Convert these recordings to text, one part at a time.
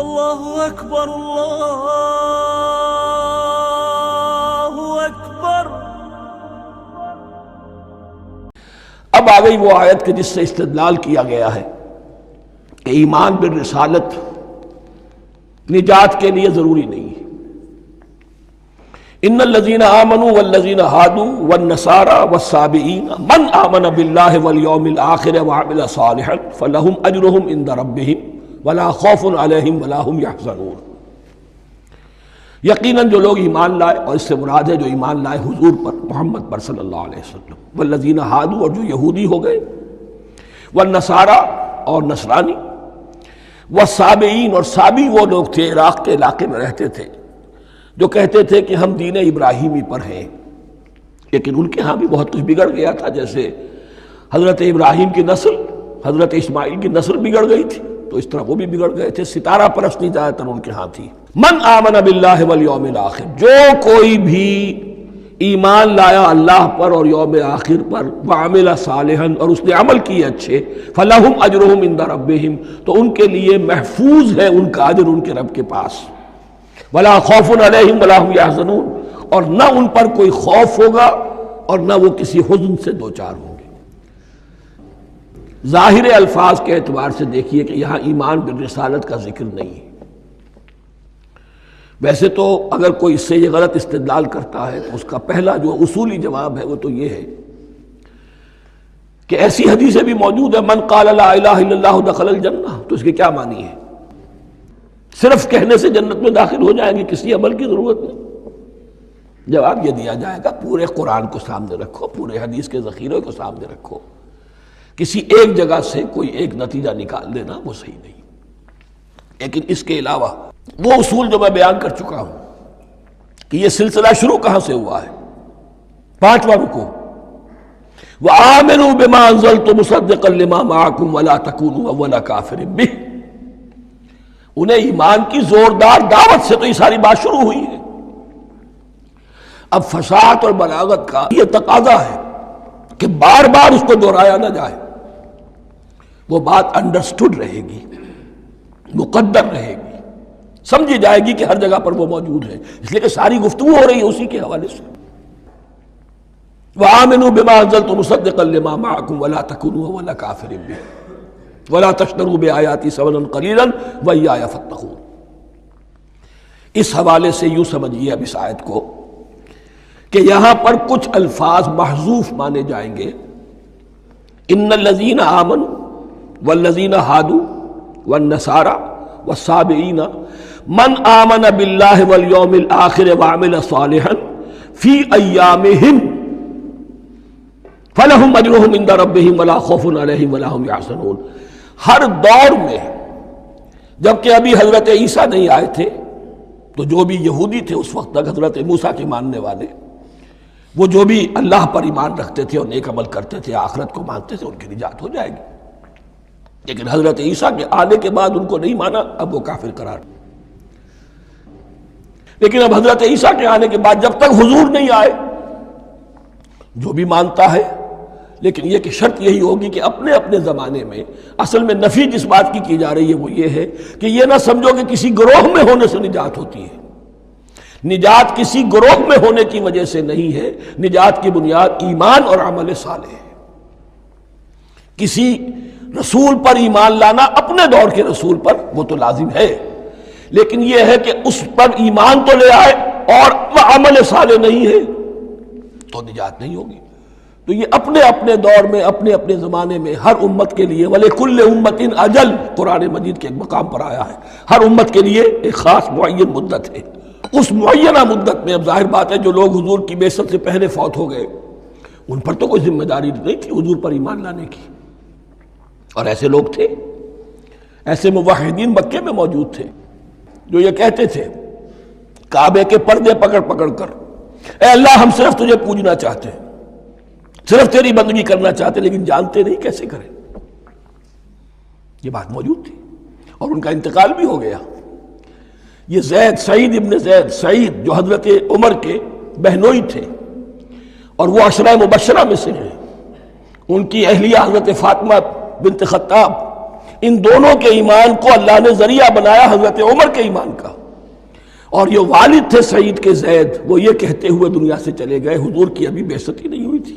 اللہ اکبر اللہ اکبر۔ اب آ گئی وہ آیت کہ جس سے استدلال کیا گیا ہے کہ ایمان بالرسالت نجات کے لیے ضروری نہیں ہے۔ ان الذین آمنوا والذین ہادوا والنصارى والصابئین من آمن باللہ والیوم الآخر وعمل صالحا فلہم اجرہم عند ربہم ولا خوف علیہم ولا ہم یحزنون۔ یقیناً جو لوگ ایمان لائے، اور اس سے مراد ہے جو ایمان لائے حضور پر، محمد پر صلی اللہ علیہ وسلم، والذین ہادوا، اور جو یہودی ہو گئے، والنصارى، اور نصرانی، والصابئین، اور صابی وہ لوگ تھے عراق کے علاقے میں رہتے تھے جو کہتے تھے کہ ہم دین ابراہیمی پر ہیں، لیکن ان کے ہاں بھی بہت کچھ بگڑ گیا تھا، جیسے حضرت ابراہیم کی نسل، حضرت اسماعیل کی نسل بگڑ گئی تھی، تو اس طرح وہ بھی بگڑ گئے تھے۔ ستارہ پرستی زیادہ تر ان کے ہاں تھی۔ من آمن باللہ والیوم الآخر، جو کوئی بھی ایمان لایا اللہ پر اور یوم آخر پر، وعمل صالحا، اور اس نے عمل کیے اچھے، فلہم اجرہم عند ربہم، تو ان کے لیے محفوظ ہے ان کا اجر ان کے رب کے پاس، ولا خوف علیہم ولا ہم یحزنون، اور نہ ان پر کوئی خوف ہوگا اور نہ وہ کسی حزن سے دوچار ہوں گے۔ ظاہر الفاظ کے اعتبار سے دیکھیے کہ یہاں ایمان بالرسالت کا ذکر نہیں ہے۔ ویسے تو اگر کوئی اس سے یہ غلط استدلال کرتا ہے تو اس کا پہلا جو اصولی جواب ہے وہ تو یہ ہے کہ ایسی حدیثیں بھی موجود ہیں، من قال لا الہ الا اللہ دخل الجنہ، تو اس کے کیا معنی ہے؟ صرف کہنے سے جنت میں داخل ہو جائیں گے، کسی عمل کی ضرورت نہیں؟ جواب یہ دیا جائے گا پورے قرآن کو سامنے رکھو، پورے حدیث کے ذخیرے کو سامنے رکھو، کسی ایک جگہ سے کوئی ایک نتیجہ نکال دینا وہ صحیح نہیں۔ لیکن اس کے علاوہ وہ اصول جو میں بیان کر چکا ہوں کہ یہ سلسلہ شروع کہاں سے ہوا ہے، 5واں رکوع، وَآمِنُوا بِمَا أَنزَلْتُ مُصَدِّقًا لِمَا مَعَكُمْ وَلَا تَكُونُوا أَوَّلَ كَافِرٍ بِهِ۔ انہیں ایمان کی زوردار دعوت سے تو یہ ساری بات شروع ہوئی ہے۔ اب فصاحت اور بلاغت کا یہ تقاضا ہے کہ بار بار اس کو دہرایا نہ جائے، وہ بات انڈرسٹوڈ رہے گی، مقدر رہے گی، سمجھی جائے گی کہ ہر جگہ پر وہ موجود ہے، اس لیے کہ ساری گفتگو ہو رہی ہے اسی کے حوالے سے۔ وَآمِنُوا بِمَا أَنزَلْتُ مُصَدِّقًا لِمَا مَعَكُمْ وَلَا تَكُونُوا أَوَّلَ كَافِرٍ بِهِ وَلَا تَشْتَرُوا بِآيَاتِي ثَمَنًا قَلِيلًا وَإِيَّايَ فَاتَّقُونِ۔ اس حوالے سے یوں سمجھیے اب اس آیت کو کہ یہاں پر کچھ الفاظ محذوف مانے جائیں گے۔ ان الذین آمنوا والذین ہادوا والنصارى والصابئین من آمن باللہ والیوم الآخر وعمل صالحا فی ایامہم فلہم اجرہم عند ربہم ولا خوف علیہم ولا ہم یحزنون۔ ہر دور میں جبکہ ابھی حضرت عیسیٰ نہیں آئے تھے تو جو بھی یہودی تھے اس وقت تک، حضرت موسیٰ کے ماننے والے، وہ جو بھی اللہ پر ایمان رکھتے تھے اور نیک عمل کرتے تھے، آخرت کو مانتے تھے، ان کی نجات ہو جائے گی۔ لیکن حضرت عیسیٰ کے آنے کے بعد ان کو نہیں مانا، اب وہ کافر قرار۔ لیکن اب حضرت عیسیٰ کے آنے کے بعد جب تک حضور نہیں آئے، جو بھی مانتا ہے، لیکن یہ کہ شرط یہی ہوگی کہ اپنے اپنے زمانے میں، اصل میں نفی جس بات کی جا رہی ہے وہ یہ ہے کہ یہ نہ سمجھو کہ کسی گروہ میں ہونے سے نجات ہوتی ہے۔ نجات کسی گروہ میں ہونے کی وجہ سے نہیں ہے، نجات کی بنیاد ایمان اور عمل صالح ہے۔ کسی رسول پر ایمان لانا، اپنے دور کے رسول پر، وہ تو لازم ہے، لیکن یہ ہے کہ اس پر ایمان تو لے آئے اور وہ عمل صالح نہیں ہے تو نجات نہیں ہوگی۔ تو یہ اپنے اپنے دور میں، اپنے اپنے زمانے میں ہر امت کے لیے، وَلِكُلِّ أُمَّةٍ أَجَلٌ، قرآن مجید کے ایک مقام پر آیا ہے، ہر امت کے لیے ایک خاص معین مدت ہے۔ اس معینہ مدت میں اب ظاہر بات ہے جو لوگ حضور کی بعثت سے پہلے فوت ہو گئے ان پر تو کوئی ذمہ داری نہیں تھی حضور پر ایمان لانے کی، اور ایسے لوگ تھے، ایسے موحدین مکے میں موجود تھے جو یہ کہتے تھے کعبے کے پردے پکڑ پکڑ کر، اے اللہ ہم صرف تجھے پوجنا چاہتے ہیں، صرف تیری بندگی کرنا چاہتے، لیکن جانتے نہیں کیسے کریں۔ یہ بات موجود تھی اور ان کا انتقال بھی ہو گیا۔ یہ زید، سعید ابن زید، سعید جو حضرت عمر کے بہنوئی تھے اور وہ عشرہ مبشرہ میں سے ہیں، ان کی اہلیہ حضرت فاطمہ بنت خطاب ان دونوں کے ایمان کو اللہ نے ذریعہ بنایا حضرت عمر کے ایمان کا. اور یہ والد تھے سعید کے زید، وہ یہ کہتے ہوئے دنیا سے چلے گئے حضور کی ابھی بعثت ہی نہیں ہوئی تھی.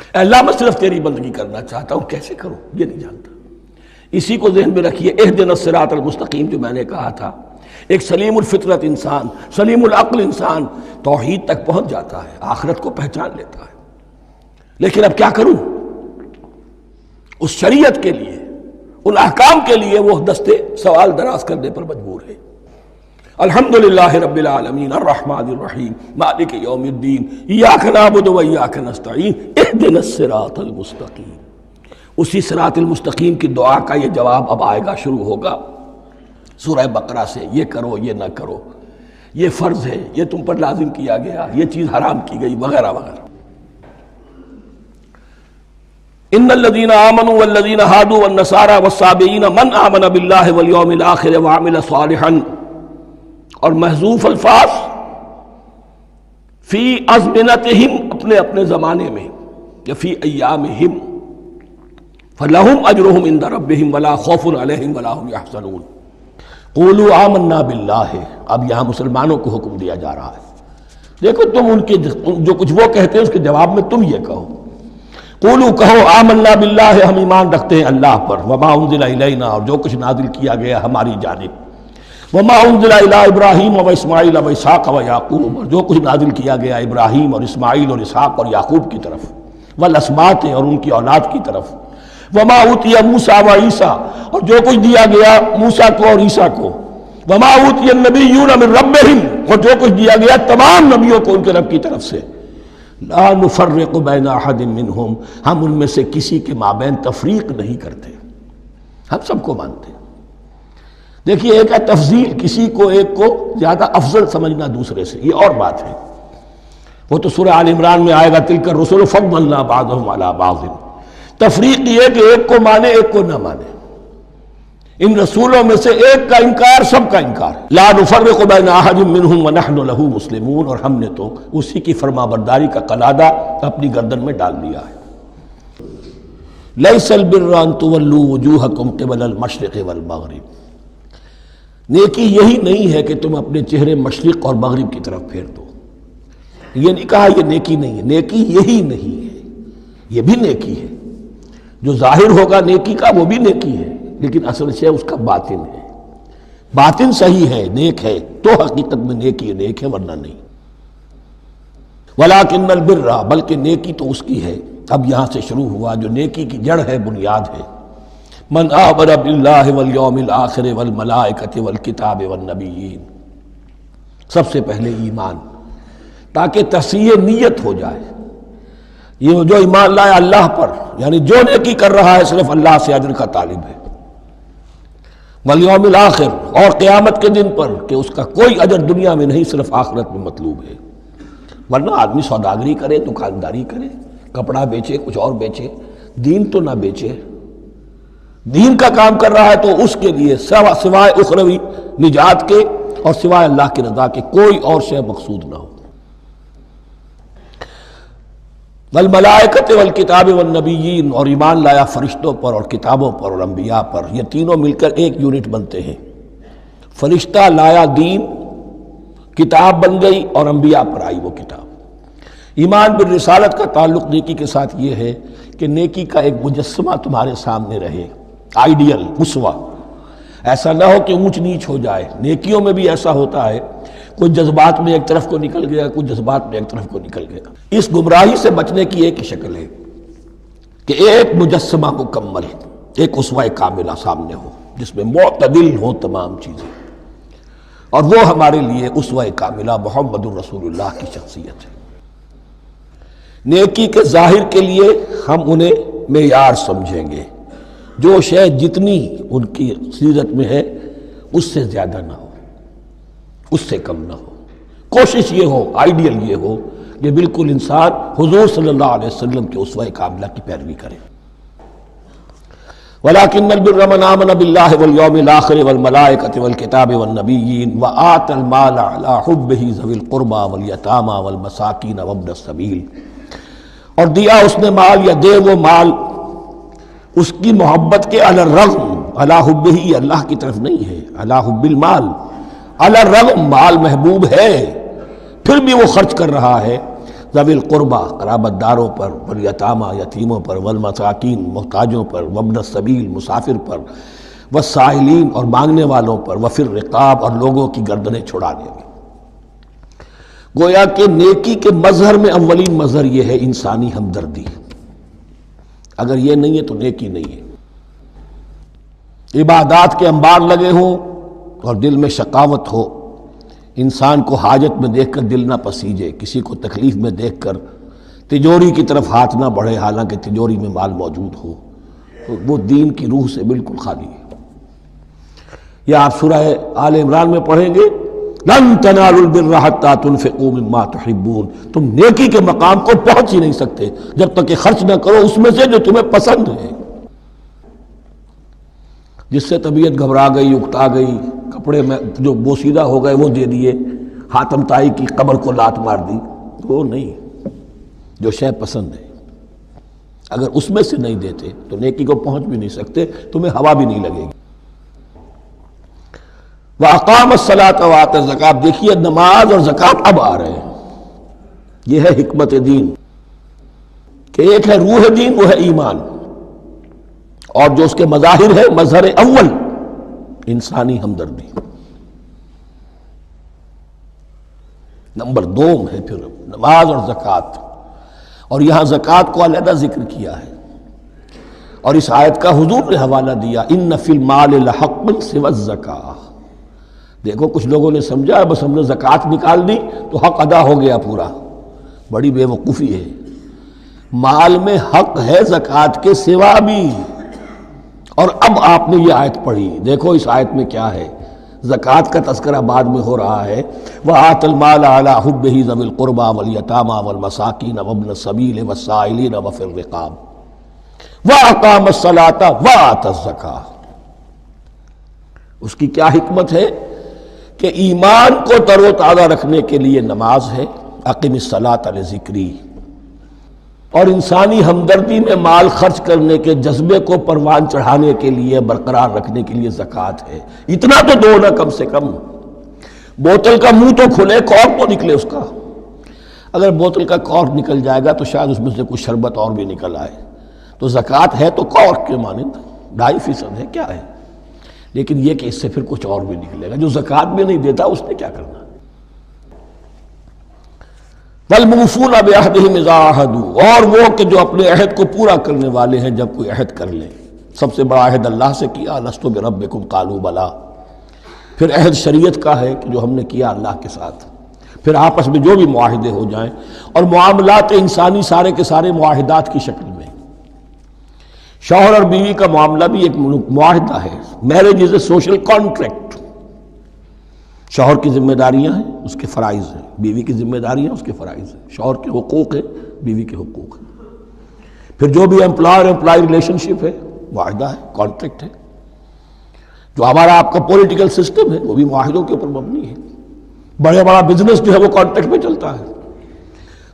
اے اللہ میں صرف تیری بندگی کرنا چاہتا ہوں، کیسے کروں یہ نہیں جانتا. اسی کو ذہن میں رکھیے، اہدنا الصراط المستقیم جو میں نے کہا تھا، ایک سلیم الفطرت انسان، سلیم العقل انسان توحید تک پہنچ جاتا ہے، آخرت کو پہچان لیتا ہے. لیکن اب کیا کروں؟ اس شریعت کے لیے، ان احکام کے لیے وہ دستے سوال دراز کرنے پر مجبور ہے. الحمدللہ رب العالمین الرحمن الرحیم مالک یوم الدین ایاک نعبد و ایاک نستعین اہدنا الصراط المستقیم. اسی صراط المستقیم کی دعا کا یہ جواب اب آئے گا، شروع ہوگا سورہ بقرہ سے. یہ کرو، یہ نہ کرو، یہ فرض ہے، یہ تم پر لازم کیا گیا، یہ چیز حرام کی گئی، وغیرہ وغیرہ. ان الذين آمنوا والذين هادوا والنصارى والصابئين من آمن بالله واليوم الآخر وعمل صالحا. اور محذوف الفاظ فی ازمنتہم، اپنے اپنے زمانے میں، یا فی ایامہم، فلہم اجرہم عند ربہم ولا خوف علیہم ولا هم یحزنون. قولوا آمنا باللہ. اب یہاں مسلمانوں کو حکم دیا جا رہا ہے. دیکھو تم ان کے جو کچھ وہ کہتے ہیں اس کے جواب میں تم یہ کہو، قولوا کہو آمنا باللہ، ہم ایمان رکھتے ہیں اللہ پر، وما انزل الینا، اور جو کچھ نازل کیا گیا ہماری جانب، وما انزل الی ابراہیم و اسماعیل و اسحاق و یعقوب، اور جو کچھ نازل کیا گیا ابراہیم اور اسماعیل اور اسحاق اور یعقوب کی طرف، والاسباط، اور ان کی اولاد کی طرف، وما اوتی موسیٰ و عیسیٰ، اور جو کچھ دیا گیا موسیٰ کو اور عیسیٰ کو، وما اوتی النبیون من ربہم، اور جو کچھ دیا گیا تمام نبیوں کو ان کے رب کی طرف سے. لا نفرق بین احد منہم، ہم ان میں سے کسی کے مابین تفریق نہیں کرتے، ہم سب کو مانتے ہیں. دیکھیے ایک ہے تفضیل، کسی کو ایک کو زیادہ افضل سمجھنا دوسرے سے، یہ اور بات ہے. وہ تو سورہ آل عمران میں آئے گا، تلک الرسل فضلنا بعضهم علی بعض. تفریق یہ کہ ایک کو مانے ایک کو نہ مانے. ان رسولوں میں سے ایک کا انکار سب کا انکار. لا نفرق بین احد منہم ونحن له مسلمون، اور ہم نے تو اسی کی فرما برداری کا قلادہ اپنی گردن میں ڈال دیا ہے. لیس البر ان تولوا وجوہکم قبل المشرق والمغرب. نیکی یہی نہیں ہے کہ تم اپنے چہرے مشرق اور مغرب کی طرف پھیر دو. یہ نہیں کہا یہ نیکی نہیں ہے، نیکی یہی نہیں ہے، یہ بھی نیکی ہے. جو ظاہر ہوگا نیکی کا وہ بھی نیکی ہے، لیکن اصل شے اس کا باطن ہے. باطن صحیح ہے، نیک ہے، تو حقیقت میں نیکی نیک ہے، ورنہ نہیں. ولیکن البر، بلکہ نیکی تو اس کی ہے. اب یہاں سے شروع ہوا جو نیکی کی جڑ ہے، بنیاد ہے. من آمن باللہ والیوم الآخر والملائکۃ والکتاب والنبیین. سب سے پہلے ایمان، تاکہ تصحیح نیت ہو جائے. یہ جو ایمان لائے اللہ پر، یعنی جو نیکی کر رہا ہے صرف اللہ سے اجر کا طالب ہے. والیوم الآخر، اور قیامت کے دن پر کہ اس کا کوئی اجر دنیا میں نہیں، صرف آخرت میں مطلوب ہے. ورنہ آدمی سوداگری کرے، دکانداری کرے، کپڑا بیچے، کچھ اور بیچے، دین تو نہ بیچے. دین کا کام کر رہا ہے تو اس کے لیے سوائے اخروی نجات کے اور سوائے اللہ کی رضا کے کوئی اور شے مقصود نہ ہو. والملائکۃ والکتاب والنبیین، اور ایمان لایا فرشتوں پر اور کتابوں پر اور انبیاء پر. یہ تینوں مل کر ایک یونٹ بنتے ہیں. فرشتہ لایا دین، کتاب بن گئی، اور انبیاء پر آئی وہ کتاب. ایمان بالرسالت کا تعلق نیکی کے ساتھ یہ ہے کہ نیکی کا ایک مجسمہ تمہارے سامنے رہے، آئیڈیل، اسوہ. ایسا نہ ہو کہ اونچ نیچ ہو جائے. نیکیوں میں بھی ایسا ہوتا ہے، کوئی جذبات میں ایک طرف کو نکل گیا، کچھ جذبات میں ایک طرف کو نکل گیا. اس گمراہی سے بچنے کی ایک ہی شکل ہے کہ ایک مجسمہ مکمل، ایک اسوہ کاملہ سامنے ہو جس میں معتدل ہو تمام چیزیں. اور وہ ہمارے لیے اسوہ کاملہ محمد الرسول اللہ کی شخصیت ہے. نیکی کے ظاہر کے لیے ہم انہیں معیار سمجھیں گے. جو شے جتنی ان کی سیرت میں ہے اس سے زیادہ نہ ہو، اس سے کم نہ ہو. کوشش یہ ہو، آئیڈیل یہ ہو کہ بالکل انسان حضور صلی اللہ علیہ وسلم کے اسوہ کاملہ کی پیروی کرے. ولیکن البر من آمن باللہ والیوم الآخر والملائکۃ والکتاب والنبیین وآتی المال علی حبہ ذوی القربى والیتامى والمساکین وابن السبیل. اور دیا اس نے مال یا دے وہ مال اس کی محبت کے علی الرغم، علی حب ہی اللہ کی طرف نہیں ہے، علی حب المال، علی الرغم مال محبوب ہے پھر بھی وہ خرچ کر رہا ہے ذوی القربہ قرابت داروں پر، والیتامى یتیموں پر، والمساکین محتاجوں پر، وابن السبیل مسافر پر، والسائلین اور مانگنے والوں پر، وفی الرقاب اور لوگوں کی گردنیں چھڑانے میں۔ گویا کہ نیکی کے مظہر میں اولین مظہر یہ ہے انسانی ہمدردی، اگر یہ نہیں ہے تو نیکی نہیں ہے۔ عبادات کے انبار لگے ہوں اور دل میں شقاوت ہو، انسان کو حاجت میں دیکھ کر دل نہ پسیجے، کسی کو تکلیف میں دیکھ کر تجوری کی طرف ہاتھ نہ بڑھے حالانکہ تجوری میں مال موجود ہو، تو وہ دین کی روح سے بالکل خالی ہے۔ یہ آپ سورہ آل عمران میں پڑھیں گے، لن تنالوا البر حتى تنفقوا مما تحبون، تم نیکی کے مقام کو پہنچ ہی نہیں سکتے جب تک کہ خرچ نہ کرو اس میں سے جو تمہیں پسند ہے۔ جس سے طبیعت گھبرا گئی، اکتا گئی، کپڑے میں جو بوسیدہ ہو گئے وہ دے دیے، حاتم طائی کی قبر کو لات مار دی، وہ نہیں، جو شے پسند ہے اگر اس میں سے نہیں دیتے تو نیکی کو پہنچ بھی نہیں سکتے، تمہیں ہوا بھی نہیں لگے گی۔ وَأَقَامَ الصَّلَاةَ وَآتَى الزَّكَاةَ، دیکھیے نماز اور زکوٰۃ اب آ رہے ہیں، یہ ہے حکمت دین کہ ایک ہے روح دین، وہ ہے ایمان، اور جو اس کے مظاہر ہے مظہر اول انسانی ہمدردی، نمبر دوم ہے پھر نماز اور زکوٰۃ، اور یہاں زکوٰۃ کو علیحدہ ذکر کیا ہے، اور اس آیت کا حضور نے حوالہ دیا، ان فی المال لحق سوى الزکاۃ۔ دیکھو کچھ لوگوں نے سمجھا بس ہم نے زکوٰۃ نکال دی تو حق ادا ہو گیا پورا، بڑی بے وقوفی ہے۔ مال میں حق ہے زکوٰۃ کے سوا بھی، اور اب آپ نے یہ آیت پڑھی، دیکھو اس آیت میں کیا ہے، زکوٰۃ کا تذکرہ بعد میں ہو رہا ہے، وَآتَى الْمَالَ عَلَىٰ حُبِّهِ ذَوِي الْقُرْبَىٰ وَالْيَتَامَىٰ وَالْمَسَاكِينَ وَابْنَ السَّبِيلِ وَالسَّائِلِينَ وَفِي الرِّقَابِ وَأَقَامَ الصَّلَاةَ وَآتَى الزَّكَاةَ۔ اس کی کیا حکمت ہے کہ ایمان کو تر و تازہ رکھنے کے لیے نماز ہے، اقم الصلاۃ لذکری، اور انسانی ہمدردی میں مال خرچ کرنے کے جذبے کو پروان چڑھانے کے لیے برقرار رکھنے کے لیے زکوٰۃ ہے۔ اتنا تو دو نا کم سے کم، بوتل کا منہ تو کھلے، کارک تو نکلے اس کا، اگر بوتل کا کارک نکل جائے گا تو شاید اس میں سے کچھ شربت اور بھی نکل آئے، تو زکوٰۃ ہے تو کارک کے مانند 2.5% ہے، کیا ہے، لیکن یہ کہ اس سے پھر کچھ اور بھی نکلے گا۔ جو زکوٰۃ بھی نہیں دیتا اس نے کیا کرنا۔ وَالْمُوفُونَ بِعَهْدِهِمْ إِذَا عَاهَدُوا، اور وہ کہ جو اپنے عہد کو پورا کرنے والے ہیں جب کوئی عہد کر لیں۔ سب سے بڑا عہد اللہ سے کیا، لَسْتُ بِرَبِّكُمْ قَالُوا بَلَىٰ، پھر عہد شریعت کا ہے کہ جو ہم نے کیا اللہ کے ساتھ، پھر آپس میں جو بھی معاہدے ہو جائیں، اور معاملات انسانی سارے کے سارے معاہدات کی شکل میں، شوہر اور بیوی کا معاملہ بھی ایک معاہدہ ہے، marriage is a social contract, شوہر کی ذمہ داریاں ہیں، اس کے فرائض ہیں، بیوی کی ذمہ داریاں اس کے فرائض ہیں، شوہر کے حقوق ہیں، بیوی کے حقوق ہیں، پھر جو بھی امپلائر امپلائی ریلیشن شپ ہے معاہدہ ہے، کانٹریکٹ ہے، جو ہمارا آپ کا پولیٹیکل سسٹم ہے وہ بھی معاہدوں کے اوپر مبنی ہے، بڑا بزنس جو ہے وہ کانٹریکٹ پہ چلتا ہے۔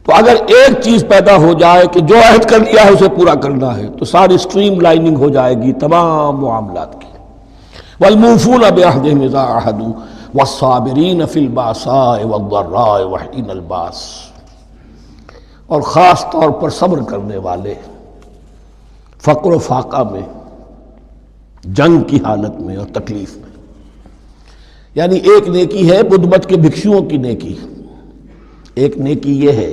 تو اگر ایک چیز پیدا ہو جائے کہ جو عہد کر لیا ہے اسے پورا کرنا ہے تو ساری اسٹریم لائننگ ہو جائے گی تمام معاملات کی۔ وَالْمُوفُونَ بِعَهْدِهِمْ إِذَا عَاهَدُوا وَالصَّابِرِينَ فِي الْبَأْسَاءِ وَالضَّرَّاءِ وَحِينَ الْبَأْسِ، اور خاص طور پر صبر کرنے والے فقر و فاقہ میں، جنگ کی حالت میں اور تکلیف میں۔ یعنی ایک نیکی ہے بدھ مت کے بھکشوؤں کی نیکی، ایک نیکی یہ ہے،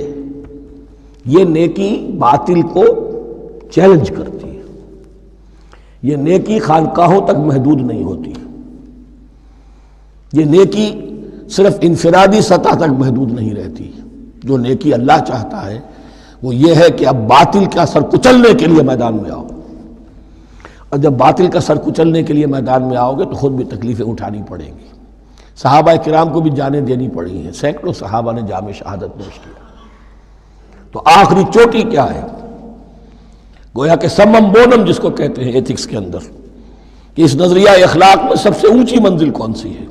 یہ نیکی باطل کو چیلنج کرتی ہے، یہ نیکی خانقاہوں تک محدود نہیں ہوتی، یہ نیکی صرف انفرادی سطح تک محدود نہیں رہتی، جو نیکی اللہ چاہتا ہے وہ یہ ہے کہ اب باطل کا سر کچلنے کے لیے میدان میں آؤ، اور جب باطل کا سر کچلنے کے لیے میدان میں آؤ گے تو خود بھی تکلیفیں اٹھانی پڑیں گی۔ صحابہ کرام کو بھی جانیں دینی پڑی ہیں، سینکڑوں صحابہ نے جام شہادت نوش کیا، تو آخری چوٹی کیا ہے، گویا کہ سمم بونم جس کو کہتے ہیں ایتھکس کے اندر، کہ اس نظریہ اخلاق میں سب سے اونچی منزل کون سی ہے،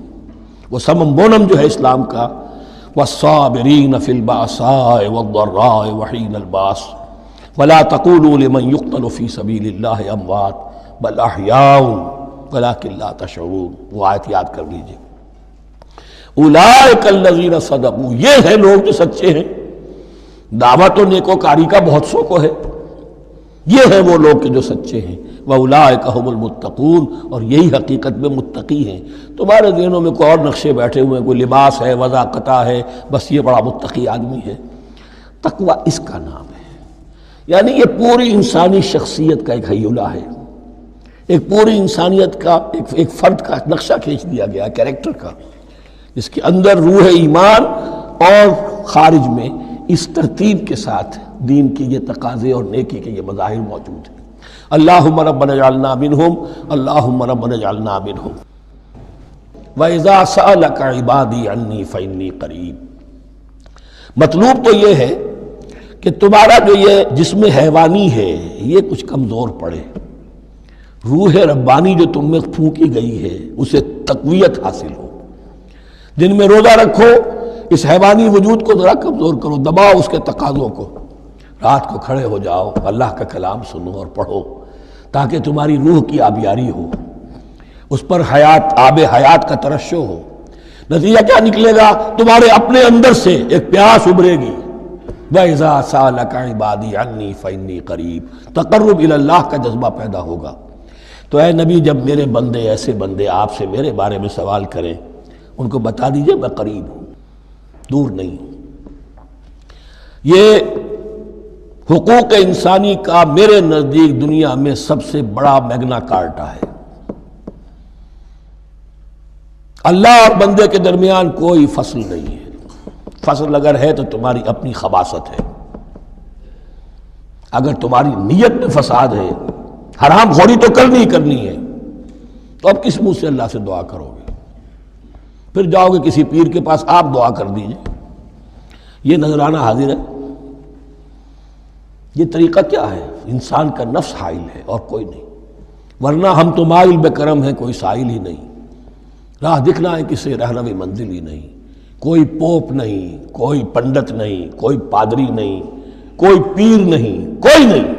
وہ سمم بونم جو ہے اسلام کا، وَالصَّابِرِينَ فِي الْبَأْسَاءِ وَالضَّرَّاءِ وَحِينَ الْبَأْسِ، ولا تقولوا لمن يقتل في سبيل الله اموات بل احیاء ولکن لا تشعرون. وہ آیت یاد کر لیجیے. اولئک الذین صدقوا، یہ ہیں لوگ جو سچے ہیں. دعوت و نیکوکاری کا بہت شوق ہے. یہ ہیں وہ لوگ کہ جو سچے ہیں. وَأُولَٰئِكَ هُمُ الْمُتَّقُونَ، اور یہی حقیقت میں متقی ہیں. تمہارے ذہنوں میں کوئی اور نقشے بیٹھے ہوئے ہیں، کوئی لباس ہے، وضاقتہ ہے، بس یہ بڑا متقی آدمی ہے. تقویٰ اس کا نام ہے. یعنی یہ پوری انسانی شخصیت کا ایک ہیولہ ہے، ایک پوری انسانیت کا ایک فرد کا نقشہ کھینچ دیا گیا، کیریکٹر کا، جس کے اندر روح ایمان اور خارج میں اس ترتیب کے ساتھ دین کی یہ تقاضے اور نیکی کے یہ مظاہر موجود ہیں. اللہم ربنا اجعلنا منہم، اللہم ربنا اجعلنا منہم. وَإِذَا سَأَلَكَ عِبَادِي عَنِّي فَإِنِّي قَرِيب. مطلوب تو یہ ہے کہ تمہارا جو یہ جسم حیوانی ہے یہ کچھ کمزور پڑے، روح ربانی جو تم میں پھونکی گئی ہے اسے تقویت حاصل ہو. دن میں روزہ رکھو، اس حیوانی وجود کو ذرا کمزور کرو، دباؤ اس کے تقاضوں کو. رات کو کھڑے ہو جاؤ، اللہ کا کلام سنو اور پڑھو تاکہ تمہاری روح کی آبیاری ہو، اس پر حیات، آب حیات کا ترشح ہو. نتیجہ کیا نکلے گا؟ تمہارے اپنے اندر سے ایک پیاس ابھرے گی. وَإِذَا سَأَلَكَ عِبَادِي عَنِّي فَإِنِّي قَرِيب. تقرب الی اللہ کا جذبہ پیدا ہوگا. تو اے نبی، جب میرے بندے، ایسے بندے آپ سے میرے بارے میں سوال کریں، ان کو بتا دیجئے میں قریب ہوں، دور نہیں ہوں. یہ حقوق انسانی کا میرے نزدیک دنیا میں سب سے بڑا میگنا کارٹا ہے. اللہ اور بندے کے درمیان کوئی فصل نہیں ہے. فصل اگر ہے تو تمہاری اپنی خباثت ہے. اگر تمہاری نیت میں فساد ہے، حرام خوری تو کرنی ہی کرنی ہے، تو اب کس منہ سے اللہ سے دعا کرو گے؟ پھر جاؤ گے کسی پیر کے پاس، آپ دعا کر دیجئے. یہ نذرانہ حاضر ہے. یہ طریقہ کیا ہے؟ انسان کا نفس حائل ہے اور کوئی نہیں. ورنہ ہم تو مائل بے کرم ہیں، کوئی سائل ہی نہیں. راہ دکھنا ہے کسی رہنوی منزل ہی نہیں. کوئی پوپ نہیں، کوئی پنڈت نہیں، کوئی پادری نہیں، کوئی پیر نہیں، کوئی نہیں.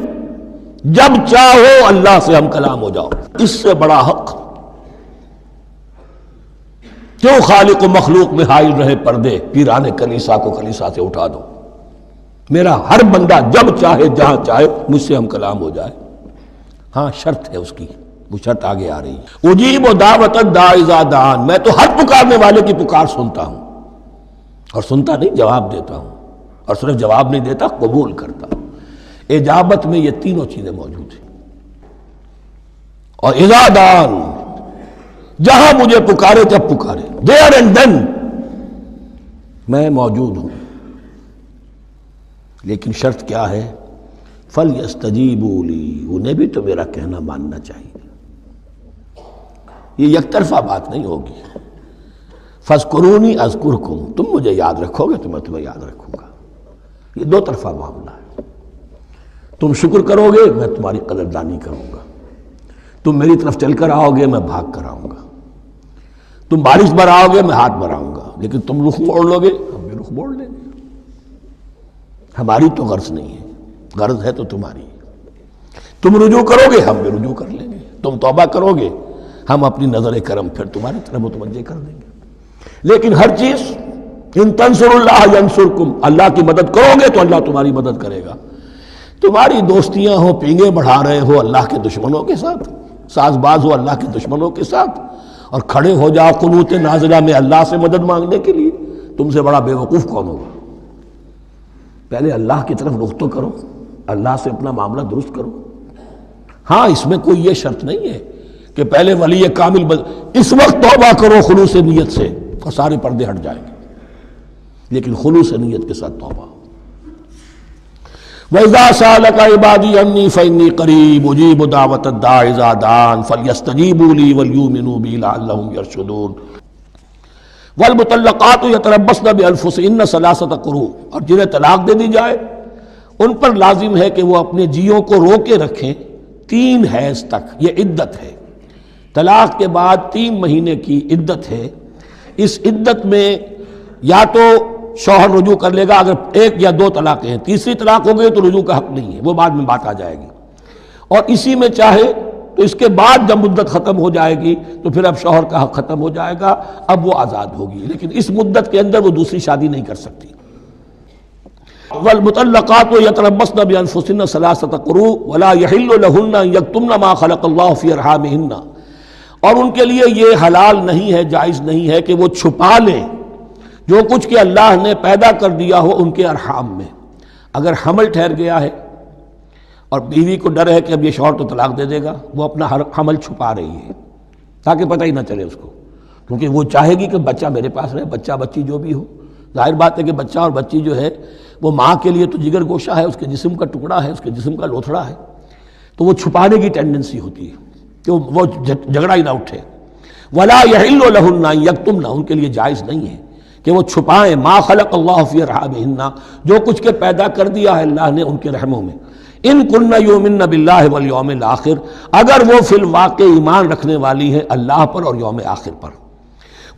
جب چاہو اللہ سے ہم کلام ہو جاؤ. اس سے بڑا حق کیوں خالق و مخلوق میں حائل رہے پردے؟ پیران کلیسا کو کلیسا سے اٹھا دو. میرا ہر بندہ جب چاہے جہاں چاہے مجھ سے ہم کلام ہو جائے. ہاں شرط ہے اس کی، وہ شرط آگے آ رہی ہے. اجیب دعوت الداعی اذا دعان. میں تو ہر پکارنے والے کی پکار سنتا ہوں، اور سنتا نہیں، جواب دیتا ہوں. اور صرف جواب نہیں دیتا، قبول کرتا ہوں. اجابت میں یہ تینوں چیزیں موجود ہیں. اور اذا دعان، جہاں مجھے پکارے جب پکارے، there and then میں موجود ہوں. لیکن شرط کیا ہے؟ فَلْيَسْتَجِيبُوا لِي. انہیں بھی تو میرا کہنا ماننا چاہیے. یہ یک طرفہ بات نہیں ہوگی. فَاذْكُرُونِي أَذْكُرْكُمْ. تم مجھے یاد رکھو گے تو میں تمہیں یاد رکھوں گا. یہ دو طرفہ معاملہ ہے. تم شکر کرو گے، میں تمہاری قدردانی کروں گا. تم میری طرف چل کر آؤ گے، میں بھاگ کر آؤں گا. تم بارش برآؤ گے، میں ہاتھ بڑھاؤں گا. لیکن تم رخ موڑ لو گے، ہم بھی رخ موڑ لیں گے. ہماری تو غرض نہیں ہے، غرض ہے تو تمہاری. تم رجوع کرو گے، ہم بھی رجوع کر لیں گے. تم توبہ کرو گے، ہم اپنی نظر کرم پھر تمہاری طرف متوجہ کر دیں گے. لیکن ہر چیز ان تنصر اللہ ینصرکم. اللہ کی مدد کرو گے تو اللہ تمہاری مدد کرے گا. تمہاری دوستیاں ہو، پینگے بڑھا رہے ہو اللہ کے دشمنوں کے ساتھ، ساز باز ہو اللہ کے دشمنوں کے ساتھ، اور کھڑے ہو جاؤ قنوت نازلہ میں اللہ سے مدد مانگنے کے لیے، تم سے بڑا بے وقوف کون ہوگا؟ پہلے اللہ کی طرف رخ تو کرو، اللہ سے اپنا معاملہ درست کرو. ہاں اس میں کوئی یہ شرط نہیں ہے کہ پہلے ولی کامل اس وقت توبہ کرو خلوص نیت سے اور سارے پردے ہٹ جائیں گے. لیکن خلوص نیت کے ساتھ توبہ. وَإِذَا سَأَلَكَ عِبَادِي عَنِّي فَإِنِّي قَرِيبٌ أُجِيبُ دَعْوَةَ الدَّاعِ إِذَا دَعَانِ فَلْيَسْتَجِيبُوا لِي وَلْيُؤْمِنُوا بِي لَعَلَّهُمْ يَرْشُدُونَ. وَالْمُطَلَّقَاتُ يَتَرَبَّصْنَ بِأَنفُسِهِنَّ ثَلَاثَةَ قُرُوءٍ. اور جنہیں طلاق دے دی جائے ان پر لازم ہے کہ وہ اپنے جیوں کو روکے رکھیں 3 حیض تک. یہ عدت ہے. طلاق کے بعد 3 مہینے کی عدت ہے. اس عدت میں یا تو شوہر رجوع کر لے گا اگر ایک یا دو طلاقیں ہیں، تیسری طلاق ہو گئی تو رجوع کا حق نہیں ہے، وہ بعد میں بات آ جائے گی، اور اسی میں چاہے تو اس کے بعد جب مدت ختم ہو جائے گی تو پھر اب شوہر کا حق ختم ہو جائے گا، اب وہ آزاد ہوگی، لیکن اس مدت کے اندر وہ دوسری شادی نہیں کر سکتی۔ والمطلقات یتربصن بانفسهن ثلاثة قروء ولا يحل لهن ان يكتمن ما خلق الله في ارحامهن، اور ان کے لیے یہ حلال نہیں ہے، جائز نہیں ہے کہ وہ چھپا لیں جو کچھ کہ اللہ نے پیدا کر دیا ہو ان کے ارحام میں۔ اگر حمل ٹھہر گیا ہے اور بیوی کو ڈر ہے کہ اب یہ شوہر تو طلاق دے دے گا، وہ اپنا حمل چھپا رہی ہے تاکہ پتہ ہی نہ چلے اس کو، کیونکہ وہ چاہے گی کہ بچہ میرے پاس رہے، بچہ بچی جو بھی ہو۔ ظاہر بات ہے کہ بچہ اور بچی جو ہے وہ ماں کے لیے تو جگر گوشہ ہے، اس کے جسم کا ٹکڑا ہے، اس کے جسم کا لوتھڑا ہے، تو وہ چھپانے کی ٹینڈنسی ہوتی ہے کہ وہ جھگڑا ہی نہ اٹھے۔ ولا يحل لهن ان يكتمن، ان کے لیے جائز نہیں ہے کہ وہ چھپائیں ما خلق اللہ فی ارحامہن، جو کچھ کہ پیدا کر دیا ہے اللہ نے ان کے رحموں میں۔ ان کن یؤمن باللہ والیوم الاخر، اگر وہ فی الواقع ایمان رکھنے والی ہیں اللہ پر اور یوم آخر پر۔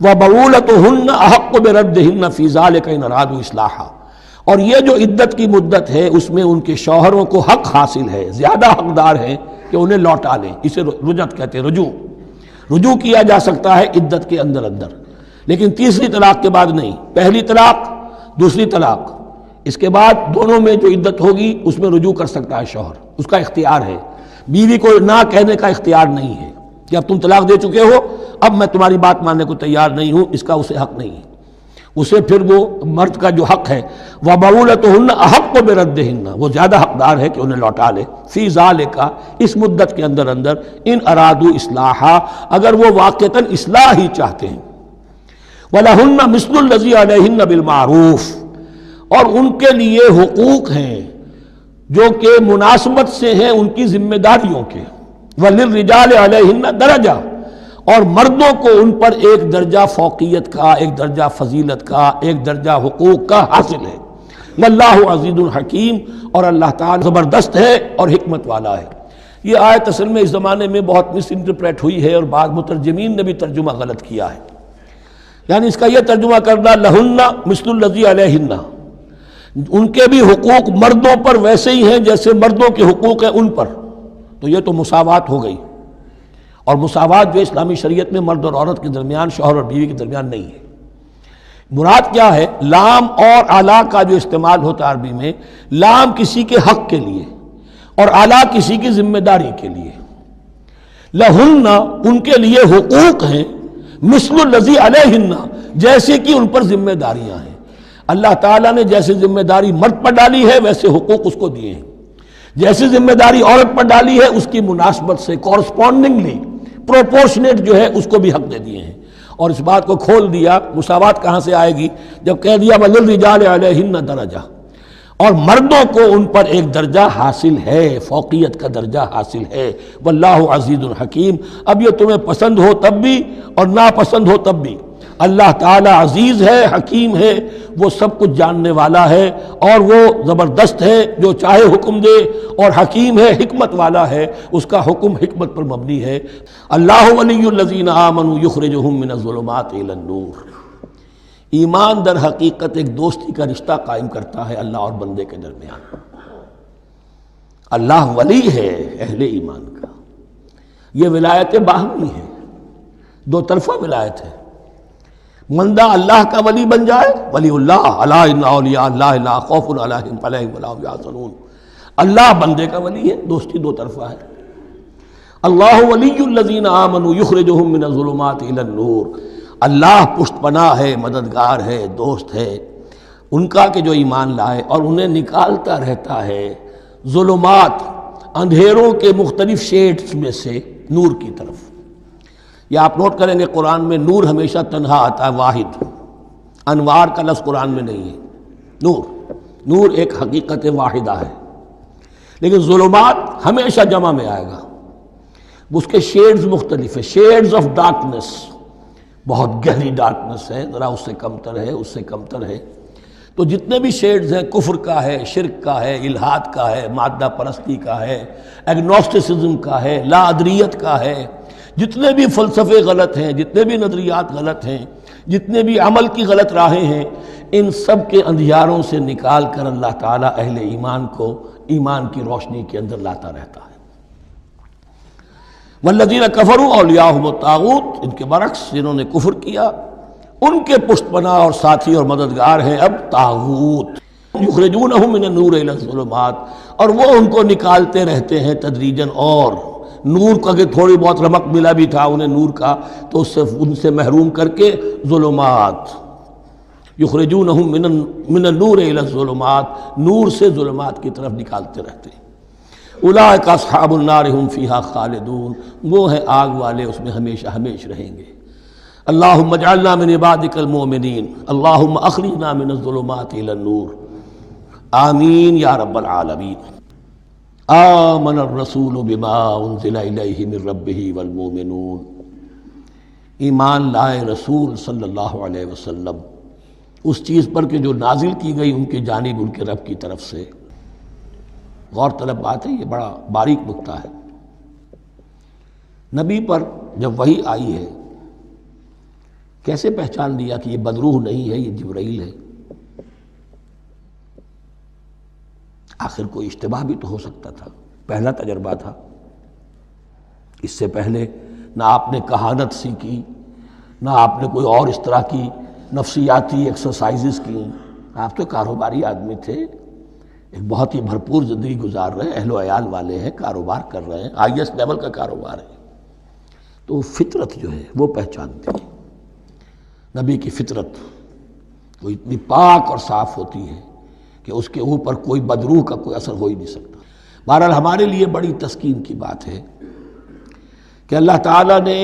وبعولتهن احق بردہن فی ذلک ان ارادوا اصلاحا، اور یہ جو عدت کی مدت ہے اس میں ان کے شوہروں کو حق حاصل ہے، زیادہ حقدار ہیں کہ انہیں لوٹا لیں، اسے رجعت کہتے ہیں، رجوع کیا جا سکتا ہے عدت کے اندر لیکن تیسری طلاق کے بعد نہیں۔ پہلی طلاق، دوسری طلاق، اس کے بعد دونوں میں جو عدت ہوگی اس میں رجوع کر سکتا ہے شوہر، اس کا اختیار ہے، بیوی کو نہ کہنے کا اختیار نہیں ہے کہ اب تم طلاق دے چکے ہو، اب میں تمہاری بات ماننے کو تیار نہیں ہوں، اس کا اسے حق نہیں ہے۔ اسے پھر وہ مرد کا جو حق ہے وَبَعُولَتُهُنَّ أَحَقُّ بِرَدِّهِنَّ، وہ زیادہ حقدار ہے کہ انہیں لوٹا لے، فی ذالک، اس مدت کے اندر ان ارادوا اصلاحا، اگر وہ واقعتاً اصلاح ہی چاہتے ہیں۔ وَلَهُنَّ مِثْلُ الَّذِي عَلَيْهِنَّ بِالْمَعْرُوفِ، اور ان کے لیے حقوق ہیں جو کہ مناسبت سے ہیں ان کی ذمہ داریوں کے۔ وَلِلرِّجَالِ عَلَيْهِنَّ دَرَجَةٌ، اور مردوں کو ان پر ایک درجہ فوقیت کا، ایک درجہ فضیلت کا، ایک درجہ حقوق کا حاصل ہے۔ واللہ عزیز الحکیم، اور اللہ تعالی زبردست ہے اور حکمت والا ہے۔ یہ آیت اصل میں اس زمانے میں بہت مس انٹرپریٹ ہوئی ہے اور بعض مترجمین نے بھی ترجمہ غلط کیا ہے، یعنی اس کا یہ ترجمہ کرنا لہن مثل الذی علیہن، ان کے بھی حقوق مردوں پر ویسے ہی ہیں جیسے مردوں کے حقوق ہیں ان پر، تو یہ تو مساوات ہو گئی، اور مساوات جو اسلامی شریعت میں مرد اور عورت کے درمیان، شوہر اور بیوی کے درمیان نہیں ہے۔ مراد کیا ہے؟ لام اور اعلیٰ کا جو استعمال ہوتا ہے عربی میں، لام کسی کے حق کے لیے اور اعلیٰ کسی کی ذمہ داری کے لیے۔ لہن، ان کے لیے حقوق ہیں، مثل الذی علیہن، جیسے کہ ان پر ذمہ داریاں ہیں۔ اللہ تعالیٰ نے جیسے ذمہ داری مرد پر ڈالی ہے ویسے حقوق اس کو دیے ہیں، جیسے ذمہ داری عورت پر ڈالی ہے اس کی مناسبت سے کورسپونڈنگلی پروپورشنیٹ جو ہے اس کو بھی حق دے دیے ہیں، اور اس بات کو کھول دیا مساوات کہاں سے آئے گی جب کہہ دیا وَلِلرِّجَالِ عَلَيْهِنَّ دَرَجَةٌ، اور مردوں کو ان پر ایک درجہ حاصل ہے، فوقیت کا درجہ حاصل ہے۔ واللہ عزیز الحکیم، اب یہ تمہیں پسند ہو تب بھی اور ناپسند ہو تب بھی اللہ تعالیٰ عزیز ہے، حکیم ہے، وہ سب کچھ جاننے والا ہے، اور وہ زبردست ہے جو چاہے حکم دے، اور حکیم ہے، حکمت والا ہے، اس کا حکم حکمت پر مبنی ہے۔ اللہ ولی الذین آمنوا یخرجہم من الظلمات الی النور، ایمان در حقیقت ایک دوستی کا رشتہ قائم کرتا ہے اللہ اور بندے کے درمیان۔ اللہ ولی ہے اہل ایمان کا، یہ ولایت باہمی ہے، دو طرفہ ولایت ہے۔ بندہ اللہ کا ولی بن جائے، ولی اللہ، الا ان اولیاء اللہ لا خوف علیہم ولا هم یحزنون، اللہ بندے کا ولی ہے، دوستی دو طرفہ ہے۔ اللہ ولی الذین آمنوا یخرجہم من الظلمات الی النور، اللہ پشت پناہ ہے، مددگار ہے، دوست ہے ان کا کہ جو ایمان لائے، اور انہیں نکالتا رہتا ہے ظلمات، اندھیروں کے مختلف شیڈز میں سے نور کی طرف۔ یہ آپ نوٹ کریں گے قرآن میں نور ہمیشہ تنہا آتا ہے، واحد، انوار کا لفظ قرآن میں نہیں ہے۔ نور ایک حقیقت واحدہ ہے، لیکن ظلمات ہمیشہ جمع میں آئے گا، اس کے شیڈز مختلف ہیں، شیڈز آف ڈارکنس، بہت گہری ڈارکنس ہے، ذرا اس سے کمتر ہے، اس سے کمتر ہے۔ تو جتنے بھی شیڈز ہیں، کفر کا ہے، شرک کا ہے، الحاد کا ہے، مادہ پرستی کا ہے، ایگنوسٹسزم کا ہے، لا ادریت کا ہے، جتنے بھی فلسفے غلط ہیں، جتنے بھی نظریات غلط ہیں، جتنے بھی عمل کی غلط راہیں ہیں، ان سب کے اندھیاروں سے نکال کر اللہ تعالیٰ اہل ایمان کو ایمان کی روشنی کے اندر لاتا رہتا ہے۔ والذین کفروا اولیاءہم الطاغوت، ان کے برعکس جنہوں نے کفر کیا ان کے پشت پناہ اور ساتھی اور مددگار ہیں اب طاغوت۔ یخرجونہم من النور الی الظلمات، اور وہ ان کو نکالتے رہتے ہیں تدریجاً، اور نور کا کہ تھوڑی بہت رمق ملا بھی تھا انہیں نور کا تو ان سے محروم کر کے ظلمات، یخرجونہم من النور الی الظلمات، نور سے ظلمات کی طرف نکالتے رہتے ہیں۔ اولئک اصحاب النار هم فیہا خالدون، وہ ہیں آگ والے، اس میں ہمیشہ ہمیش رہیں گے۔ اللہم اجعلنا من عبادک المؤمنین، اللہم اخرجنا من الظلمات الی النور، آمین یا رب العالمین۔ آمن الرسول بما انزل الیہ من ربہ والمؤمنون، ایمان لائے رسول صلی اللہ علیہ وسلم اس چیز پر کہ جو نازل کی گئی ان کی جانب ان کے رب کی طرف سے۔ غور طلب بات ہے، یہ بڑا باریک نکتہ ہے۔ نبی پر جب وحی آئی ہے کیسے پہچان لیا کہ یہ بدروح نہیں ہے، یہ جبرائیل ہے؟ آخر کوئی اشتباہ بھی تو ہو سکتا تھا، پہلا تجربہ تھا۔ اس سے پہلے نہ آپ نے کہانت سیکھی، نہ آپ نے کوئی اور اس طرح کی نفسیاتی ایکسرسائزز کی، آپ تو کاروباری آدمی تھے، ایک بہت ہی بھرپور زندگی گزار رہے ہیں، اہل و عیال والے ہیں، کاروبار کر رہے ہیں، آئی ایس لیول کا کاروبار ہے، تو فطرت جو ہے وہ پہچانتی ہے۔ نبی کی فطرت وہ اتنی پاک اور صاف ہوتی ہے کہ اس کے اوپر کوئی بدروح کا کوئی اثر ہو ہی نہیں سکتا۔ بہرحال ہمارے لیے بڑی تسکین کی بات ہے کہ اللہ تعالیٰ نے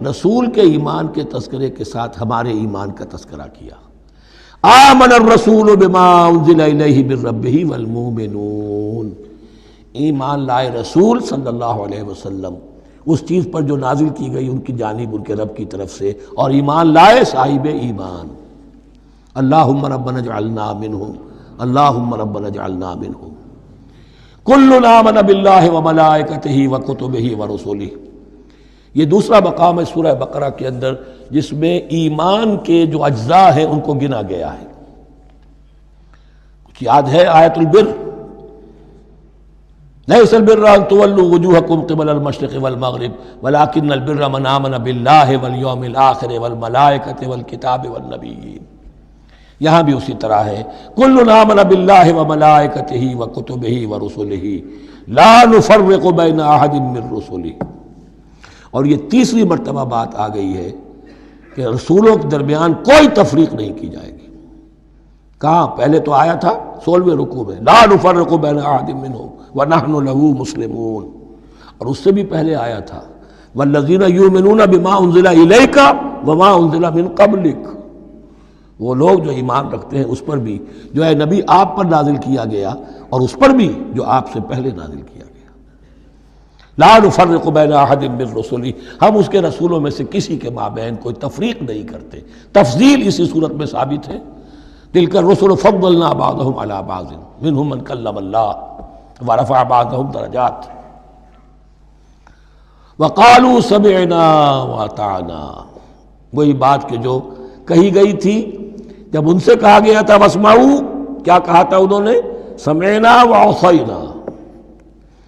رسول کے ایمان کے تذکرے کے ساتھ ہمارے ایمان کا تذکرہ کیا۔ آمن الرسول بما انزل الیہ من ربہ والمؤمنون، ایمان لائے رسول صلی اللہ علیہ وسلم اس چیز پر جو نازل کی گئی ان کی جانب ان کے رب کی طرف سے، اور ایمان لائے صاحب ایمان۔ اللہم ربنا اجعلنا منہم، اللہم ربنا اجعلنا منہم۔ کل آمن باللہ وملائکتہ وکتبہ ورسلہ، یہ دوسرا مقام ہے سورہ بقرہ کے اندر جس میں ایمان کے جو اجزاء ہیں ان کو گنا گیا ہے۔ کچھ یاد ہے آیت البر، لیس البر ان تولوا وجوہکم قبل المشرق والمغرب ولکن البر من آمن باللہ والیوم الآخر والملائکۃ والکتاب والنبیین، یہاں بھی اسی طرح ہے، کل آمن باللہ وملائکتہ وکتبہ ورسلہ لا نفرق بین احد من رسلہ۔ اور یہ تیسری مرتبہ بات آ گئی ہے کہ رسولوں کے درمیان کوئی تفریق نہیں کی جائے گی۔ کہاں؟ پہلے تو آیا تھا 16ویں رکوع میں، لا نفرق بین احد منہم ونحن لہ مسلمون، اور اس سے بھی پہلے آیا تھا والذین یؤمنون بما انزل الیک وما انزل من قبلک، وہ لوگ جو ایمان رکھتے ہیں اس پر بھی جو ہے نبی آپ پر نازل کیا گیا اور اس پر بھی جو آپ سے پہلے نازل کیا گیا۔ لا نفرق بین احد من رسلہ، ہم اس کے رسولوں میں سے کسی کے مابین کوئی تفریق نہیں کرتے۔ تفضیل اسی صورت میں ثابت ہے، تلک الرسل فضلنا بعضهم علی بعض منهم من کلم اللہ ورفع بعضهم درجات وقالوا سمعنا واطعنا، وہی بات کہ جو کہی گئی تھی جب ان سے کہا گیا تھا واسمعوا، کیا کہا تھا انہوں نے؟ سمعنا وعصینا،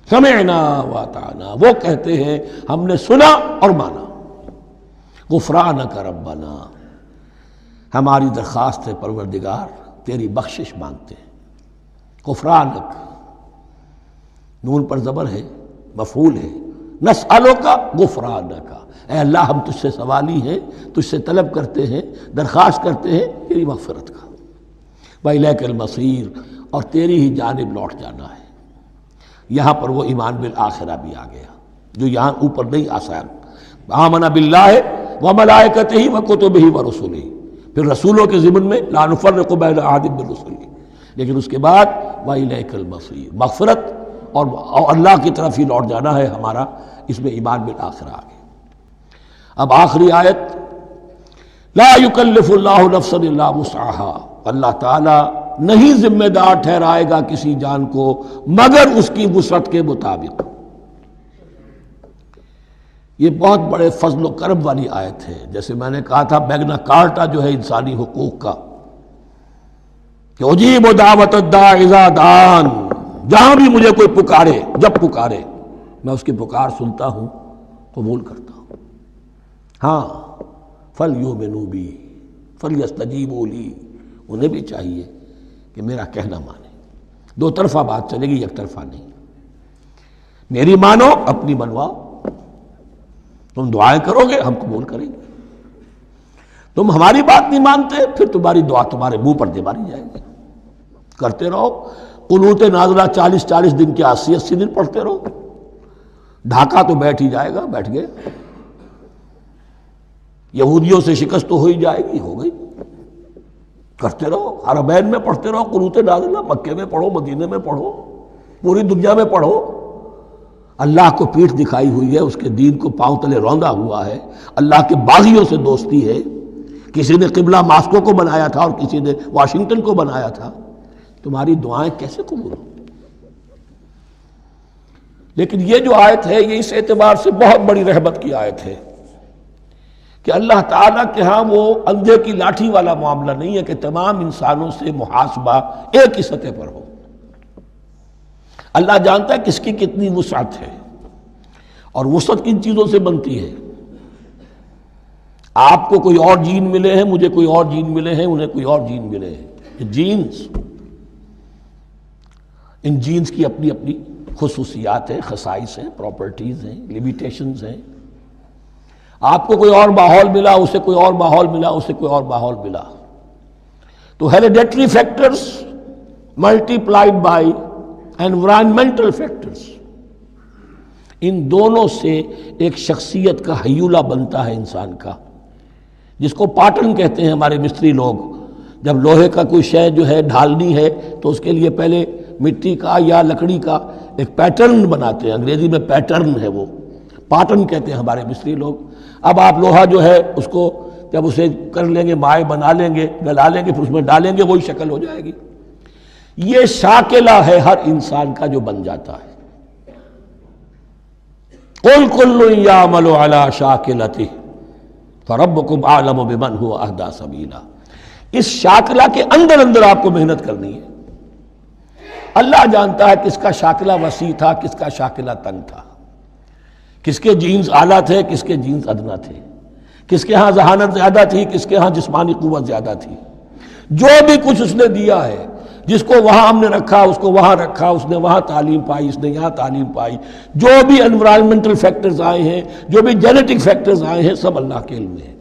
سمعنا واطعنا، وہ کہتے ہیں ہم نے سنا اور مانا۔ غفرانک ربنا، ہماری درخواست ہے پروردگار، تیری بخشش مانگتے ہیں۔ غفرانک، نون پر زبر ہے، مفعول ہے، نسألک غفرانک، اے اللہ ہم تجھ سے سوالی ہیں، تجھ سے طلب کرتے ہیں، درخواست کرتے ہیں تیری مغفرت کا۔ وإلیک المصیر، اور تیری ہی جانب لوٹ جانا ہے۔ یہاں پر وہ ایمان بالآخرہ بھی آ گیا جو یہاں اوپر نہیں آسان۔ آمن باللہ وملائکتہ وکتبہ ورسلہ، پھر رسولوں کے ضمن میں لا نفرق بین احد من رسلہ، لیکن اس کے بعد وإلیک المصیر، مغفرت اور اللہ کی طرف ہی لوٹ جانا ہے ہمارا، اس میں ایمان بالآخرہ آ گیا۔ اب آخری آیت، لا یکلف اللہ نفسا الا وسعها، اللہ تعالیٰ نہیں ذمہ دار ٹھہرائے گا کسی جان کو مگر اس کی وسعت کے مطابق۔ یہ بہت بڑے فضل و کرم والی آیت ہے، جیسے میں نے کہا تھا میگنا کارٹا جو ہے انسانی حقوق کا، کہ اجیب دعوت الداع اذا دعان، جہاں بھی مجھے کوئی پکارے، جب پکارے میں اس کی پکار سنتا ہوں، قبول کرتا ہوں۔ ہاں فَلْيُؤْمِنُوا بِي فَلْيَسْتَجِيبُوا لِي، انہیں بھی چاہیے کہ میرا کہنا مانے۔ دو طرفہ بات چلے گی، یک طرفہ نہیں۔ میری مانو، اپنی منواؤ۔ تم دعائیں کرو گے، ہم قبول کریں گے۔ تم ہماری بات نہیں مانتے، پھر تمہاری دعا تمہارے منہ پر دے ماری جائے گی۔ کرتے رہو قنوت نازلہ 40 دن کے 80 دن پڑھتے رہو، ڈھاکہ تو بیٹھ ہی جائے گا، بیٹھ گئے۔ یہودیوں سے شکست تو ہو ہی جائے گی، ہو گئی۔ کرتے رہو، حرمین میں پڑھتے رہو قنوت نازلہ، مکے میں پڑھو، مدینے میں پڑھو، پوری دنیا میں پڑھو۔ اللہ کو پیٹھ دکھائی ہوئی ہے، اس کے دین کو پاؤں تلے روندا ہوا ہے، اللہ کے باغیوں سے دوستی ہے۔ کسی نے قبلہ ماسکو کو بنایا تھا اور کسی نے واشنگٹن کو بنایا تھا، تمہاری دعائیں کیسے قبول ہوں؟ لیکن یہ جو آیت ہے یہ اس اعتبار سے بہت بڑی رحمت کی آیت ہے کہ اللہ تعالیٰ کے ہاں وہ اندھے کی لاٹھی والا معاملہ نہیں ہے کہ تمام انسانوں سے محاسبہ ایک ہی سطح پر ہو۔ اللہ جانتا ہے کس کی کتنی وسعت ہے، اور وسعت کن چیزوں سے بنتی ہے۔ آپ کو کوئی اور جین ملے ہیں، مجھے کوئی اور جین ملے ہیں، انہیں کوئی اور جین ملے ہیں۔ جینز، ان جینز کی اپنی اپنی خصوصیات ہیں، خصائص ہیں، پراپرٹیز ہیں، لیمیٹیشنز ہیں۔ آپ کو کوئی اور ماحول ملا، اسے کوئی اور ماحول ملا، اسے کوئی اور ماحول ملا۔ تو hereditary factors multiplied by environmental factors, ان دونوں سے ایک شخصیت کا ہیولہ بنتا ہے انسان کا، جس کو پیٹرن کہتے ہیں ہمارے مستری لوگ۔ جب لوہے کا کوئی شے جو ہے ڈھالنی ہے تو اس کے لیے پہلے مٹی کا یا لکڑی کا ایک پیٹرن بناتے ہیں، انگریزی میں پیٹرن ہے، وہ پیٹرن کہتے ہیں ہمارے مستری لوگ۔ اب آپ لوہا جو ہے اس کو جب اسے کر لیں گے، مائع بنا لیں گے، گلا لیں گے، پھر اس میں ڈالیں گے، وہی شکل ہو جائے گی۔ یہ شاکلہ ہے ہر انسان کا جو بن جاتا ہے۔ قُلْ كُلٌّ يَعْمَلُ عَلَى شَاكِلَتِهِ فَرَبُّكُمْ أَعْلَمُ بِمَنْ هُوَ أَهْدَىٰ سَبِيلًا۔ اس شاکلہ کے اندر اندر آپ کو محنت کرنی ہے۔ اللہ جانتا ہے کس کا شاکلہ وسیع تھا، کس کا شاکلہ تنگ تھا، کس کے جینز اعلیٰ تھے، کس کے جینز ادنا تھے، کس کے ہاں ذہانت زیادہ تھی، کس کے ہاں جسمانی قوت زیادہ تھی۔ جو بھی کچھ اس نے دیا ہے، جس کو وہاں ہم نے رکھا، اس کو وہاں رکھا، اس نے وہاں تعلیم پائی، اس نے یہاں تعلیم پائی، جو بھی انوائرمنٹل فیکٹرز آئے ہیں، جو بھی جینیٹک فیکٹرز آئے ہیں، سب اللہ کے علم میں ہیں۔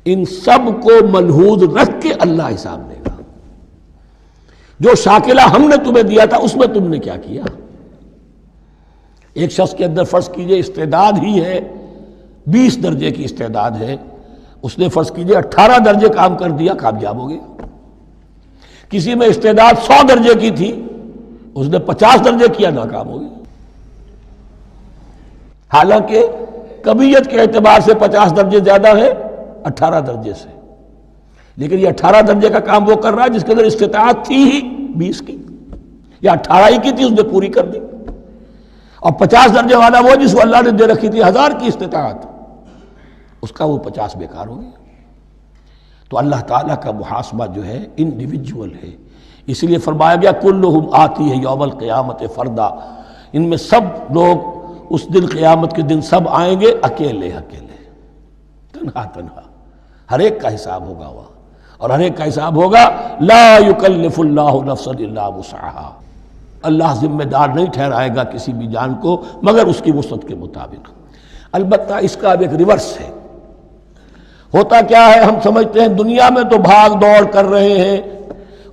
ان سب کو ملحوظ رکھ کے اللہ حساب لے گا۔ جو شاکلہ ہم نے تمہیں دیا تھا اس میں تم نے کیا کیا؟ ایک شخص کے اندر فرض کیجئے استعداد ہی ہے 20 درجے کی استعداد ہے، اس نے فرض کیجئے 18 درجے کام کر دیا، کامیاب ہو گیا۔ کسی میں استعداد 100 درجے کی تھی، اس نے 50 درجے کیا، ناکام ہو گیا۔ حالانکہ کمیت کے اعتبار سے 50 درجے زیادہ ہے 18 درجے سے، لیکن یہ 18 درجے کا کام وہ کر رہا ہے جس کے اندر استطاعت تھی ہی 20 کی، یا 18 ہی کی تھی، اس نے پوری کر دی۔ اور 50 درجے والا وہ جس کو اللہ نے دے رکھی تھی 1000 کی استطاعت، اس کا وہ 50 بیکار ہو گیا۔ تو اللہ تعالیٰ کا محاسبہ جو ہے انڈیویجول ہے، اس لیے فرمایا گیا کلہم آتی ہے یوم القیامت فردا، ان میں سب لوگ اس دن قیامت کے دن سب آئیں گے اکیلے اکیلے، تنہا تنہا، ہر ایک کا حساب ہوگا وہاں، اور ہر ایک کا حساب ہوگا لا یکلف اللہ نفسا الا وسعہا، اللہ ذمہ دار نہیں ٹھہرائے گا کسی بھی جان کو مگر اس کی وسعت کے مطابق۔ البتہ اس کا اب ایک ریورس ہے۔ ہوتا کیا ہے، ہم سمجھتے ہیں دنیا میں تو بھاگ دوڑ کر رہے ہیں،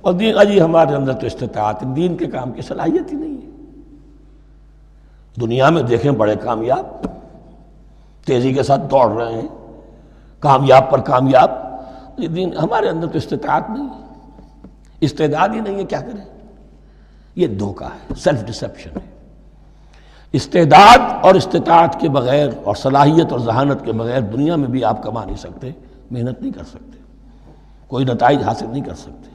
اور دین اجی ہمارے اندر تو استطاعت، دین کے کام کی صلاحیت ہی نہیں ہے۔ دنیا میں دیکھیں بڑے کامیاب تیزی کے ساتھ دوڑ رہے ہیں، کامیاب پر کامیاب، یہ دین ہمارے اندر تو استطاعت نہیں ہے، استعداد ہی نہیں ہے، کیا کریں؟ یہ دھوکہ ہے، سیلف ڈسیپشن ہے۔ استعداد اور استطاعت کے بغیر اور صلاحیت اور ذہانت کے بغیر دنیا میں بھی آپ کما نہیں سکتے، محنت نہیں کر سکتے، کوئی نتائج حاصل نہیں کر سکتے۔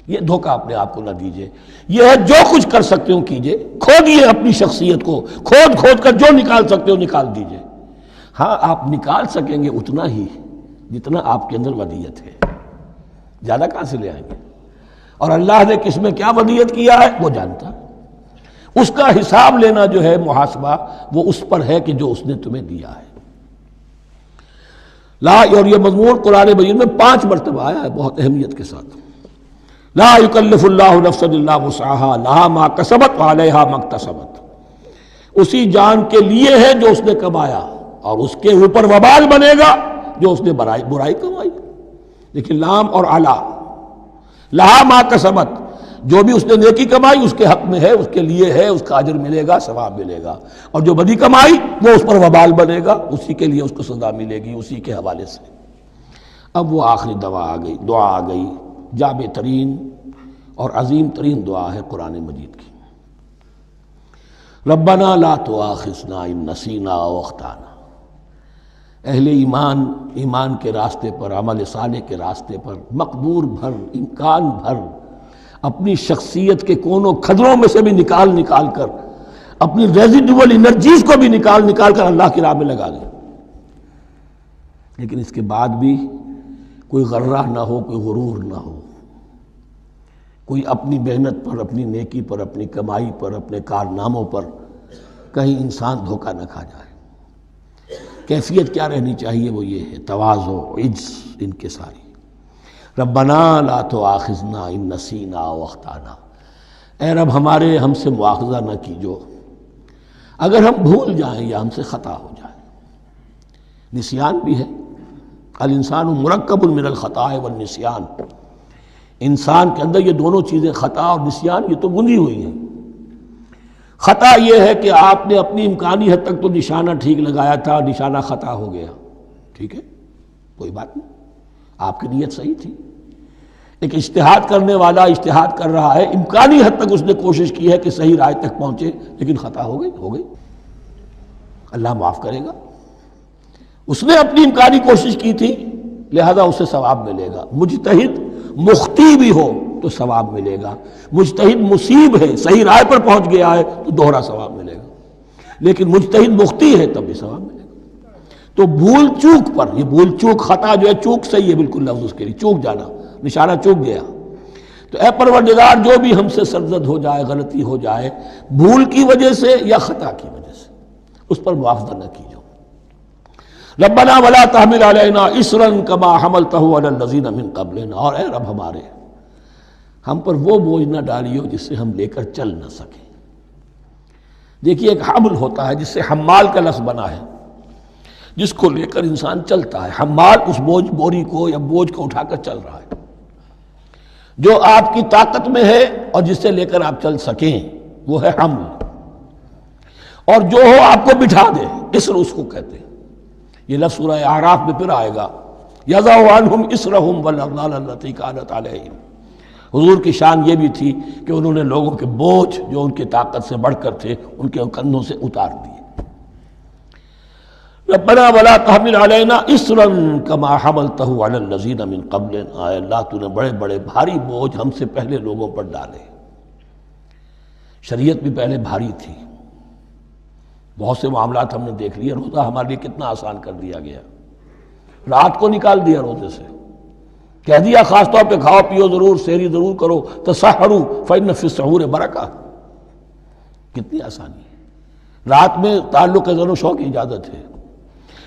یہ دھوکہ اپنے آپ کو نہ دیجئے، یہ ہے جو کچھ کر سکتے ہو کیجئے، کھودیے اپنی شخصیت کو، کھود کھود کر جو نکال سکتے ہو نکال دیجئے۔ ہاں آپ نکال سکیں گے اتنا ہی جتنا آپ کے اندر ودیت ہے، زیادہ کہاں سے لے آئیں گے؟ اور اللہ نے کس میں کیا ودیت کیا ہے وہ جانتا ہے۔ اس کا حساب لینا جو ہے، محاسبہ، وہ اس پر ہے کہ جو اس نے تمہیں دیا ہے۔ لا، اور یہ مضمون قرآن مجید میں 5 مرتبہ آیا ہے بہت اہمیت کے ساتھ۔ لا یکلف اللہ نفسا الا وسعها لها ما کسبت وعلیہا ما اکتسبت۔ اسی جان کے لیے ہے جو اس نے کمایا، اور اس کے اوپر وبال بنے گا جو اس نے برائی کمائی۔ لیکن لام اور علا، لہا ما کسبت، جو بھی اس نے نیکی کمائی اس کے حق میں ہے، اس کے لیے ہے، اس کا اجر ملے گا، ثواب ملے گا، اور جو بدی کمائی وہ اس پر وبال بنے گا، اسی کے لیے اس کو سزا ملے گی، اسی کے حوالے سے۔ اب وہ آخری دعا آ گئی، جامع ترین اور عظیم ترین دعا ہے قرآن مجید کی۔ ربنا لا تؤاخذنا ان نسینا او اخطانا۔ اہل ایمان کے راستے پر، عمل صالح کے راستے پر مقدور بھر، امکان بھر اپنی شخصیت کے کونوں کھدروں میں سے بھی نکال کر، اپنی ریزیڈول انرجیز کو بھی نکال کر اللہ کی راہ میں لگا دیں، لیکن اس کے بعد بھی کوئی غرہ نہ ہو، کوئی غرور نہ ہو، کوئی اپنی محنت پر، اپنی نیکی پر، اپنی کمائی پر، اپنے کارناموں پر کہیں انسان دھوکہ نہ کھا جائے۔ کیفیت کیا رہنی چاہیے؟ وہ یہ ہے تواضع، عجز، انکساری۔ ربنا لا تؤاخذنا ان نسینا او اخطانا۔ اے رب ہم سے مواخذہ نہ کیجو اگر ہم بھول جائیں یا ہم سے خطا ہو جائے۔ نسیان بھی ہے، الانسان مرکب من الخطاء والنسیان، انسان کے اندر یہ دونوں چیزیں، خطا اور نسیان، یہ تو بندھی ہوئی ہیں۔ خطا یہ ہے کہ آپ نے اپنی امکانی حد تک تو نشانہ ٹھیک لگایا تھا، نشانہ خطا ہو گیا، ٹھیک ہے، کوئی بات نہیں، آپ کی نیت صحیح تھی۔ ایک اجتہاد کرنے والا اجتہاد کر رہا ہے، امکانی حد تک اس نے کوشش کی ہے کہ صحیح رائے تک پہنچے، لیکن خطا ہو گئی، اللہ معاف کرے گا۔ اس نے اپنی امکانی کوشش کی تھی، لہذا اسے ثواب ملے گا۔ مجتہد مخطی بھی ہو تو ثواب ملے گا، مجتہد مصیب ہے، صحیح رائے پر پہنچ گیا ہے تو دوہرا ثواب ملے گا، لیکن مجتہد مخطی ہے تب بھی ثواب ملے گا۔ تو بھول چوک پر، یہ بھول چوک، خطا جو ہے، چوک صحیح ہے بالکل لفظ اس کے لیے، چوک جانا، نشانہ چوک گیا۔ تو اے پروردگار، جو بھی ہم سے سرزد ہو جائے، غلطی ہو جائے، بھول کی وجہ سے یا خطا کی وجہ سے، اس پر معاوضہ نہ کیجو۔ ربنا ولا تحمل علینا اصرا کما حملتہ علی الذین من قبلنا، اور اے رب ہمارے، ہم پر وہ بوجھ نہ ڈالیو جس سے ہم لے کر چل نہ سکیں۔ دیکھیے، ایک حمل ہوتا ہے جس سے حمال کا لفظ بنا ہے، جس کو لے کر انسان چلتا ہے۔ حمال اس بوری کو یا بوجھ کو اٹھا کر چل رہا ہے، جو آپ کی طاقت میں ہے اور جس سے لے کر آپ چل سکیں، وہ ہے حمل۔ اور جو ہو آپ کو بٹھا دے، اسر اس کو کہتے ہیں۔ یہ لفظ سورہ اعراف میں پھر آئے گا، یضع عنہم اسرہم والاغلال التی کانت علیہم۔ حضور کی شان یہ بھی تھی کہ انہوں نے لوگوں کے بوجھ جو ان کی طاقت سے بڑھ کر تھے ان کے کندھوں سے اتار دیے۔ ربنا ولا تحمل علینا اصرا کما حملتہ علی الذین من قبلنا، اے اللہ تو نے بڑے بڑے بھاری بوجھ ہم سے پہلے لوگوں پر ڈالے۔ شریعت بھی پہلے بھاری تھی، بہت سے معاملات ہم نے دیکھ لیے، روزہ ہمارے لیے کتنا آسان کر دیا گیا، رات کو نکال دیا روزے سے، کہہ دیا خاص طور پہ کھاؤ پیو ضرور، سحری ضرور کرو، تسحروا فإن فی السحور برکہ، کتنی آسانی ہے۔ رات میں تعلق زن و شو کی اجازت ہے،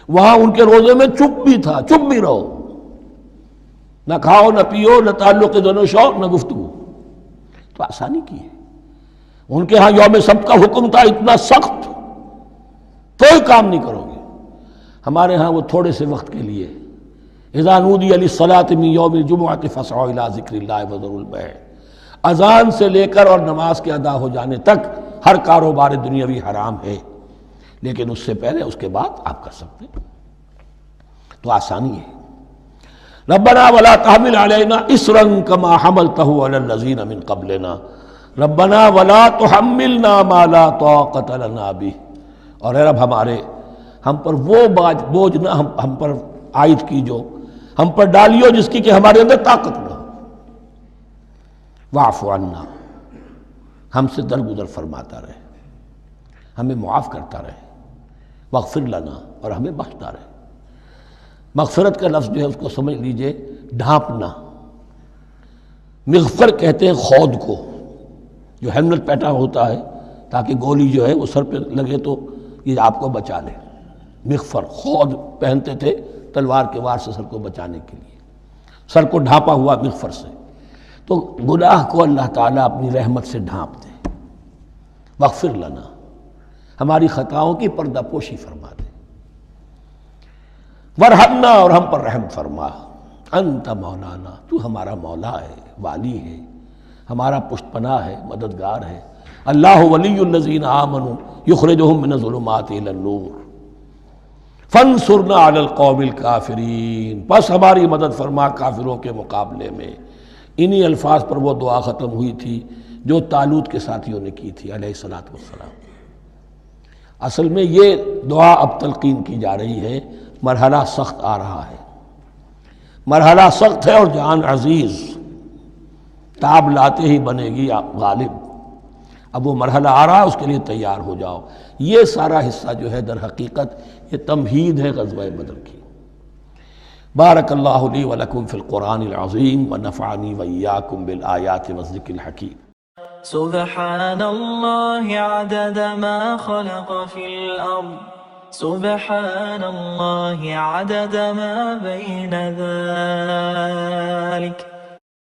وہاں ان کے روزے میں چپ بھی تھا، چپ بھی رہو، نہ کھاؤ نہ پیو، نہ تعلق زن و شو، نہ گفتگو، تو آسانی کی ہے۔ ان کے ہاں یوم سبت کا حکم تھا اتنا سخت، کوئی کام نہیں کرو گے۔ ہمارے ہاں وہ تھوڑے سے وقت کے لیے، اذا نودی للصلاۃ من یوم الجمعۃ فاسعوا الی ذکر اللہ وذروا البیع، اذان سے لے کر اور نماز کے ادا ہو جانے تک ہر کاروبار دنیاوی حرام ہے، لیکن اس سے پہلے اس کے بعد آپ کر سکتے ہیں، تو آسانی ہے۔ ربنا ولا تحمل علینا اصرا کما حملتہ علی الذین من قبلنا ربنا ولا تحملنا ما لا طاقۃ لنا بہ، اور اے رب ہمارے، ہم پر وہ بوجھ نہ ہم پر عائد کی جو ہم پر ڈالیو جس کی کہ ہمارے اندر طاقت نہ ہو۔ واعف عنا، ہم سے درگزر فرماتا رہے، ہمیں معاف کرتا رہے، واغفر لنا، اور ہمیں بخشتا رہے۔ مغفرت کا لفظ جو ہے اس کو سمجھ لیجئے ڈھانپنا، مغفر کہتے ہیں خود کو، جو ہیلمٹ پیٹا ہوتا ہے تاکہ گولی جو ہے وہ سر پہ لگے تو یہ آپ کو بچا لے۔ مغفر خود پہنتے تھے تلوار کے وار سے سر کو بچانے کے لیے، سر کو ڈھانپا ہوا مغفر سے۔ تو گناہ کو اللہ تعالیٰ اپنی رحمت سے ڈھانپ دے، واغفر لنا، ہماری خطاؤں کی پردہ پوشی فرما دے، ورحمنا، اور ہم پر رحم فرما، انت مولانا، تو ہمارا مولا ہے، والی ہے، ہمارا پشت پناہ ہے، مددگار ہے۔ اللہ ولی الذین آمنوا یخرجہم من الظلمات الی النور فانصرنا علی القوم الکافرین، بس ہماری مدد فرما کافروں کے مقابلے میں۔ انہی الفاظ پر وہ دعا ختم ہوئی تھی جو طالوت کے ساتھیوں نے کی تھی علیہ الصلوۃ والسلام۔ اصل میں یہ دعا اب تلقین کی جا رہی ہے، مرحلہ سخت آ رہا ہے، مرحلہ سخت ہے اور جان عزیز، تاب لاتے ہی بنے گی غالب۔ اب وہ مرحلہ آ رہا ہے، اس کے لیے تیار ہو جاؤ۔ یہ سارا حصہ جو ہے در حقیقت یہ تمہید ہے غزوہ بدر کی۔ بارک اللہ لی ولکم فی القرآن العظیم ونفعنی وإیاکم بالآیات والذکر الحکیم۔ سبحان اللہ عدد ما خلق فی الارض، سبحان اللہ عدد ما بین ذلك،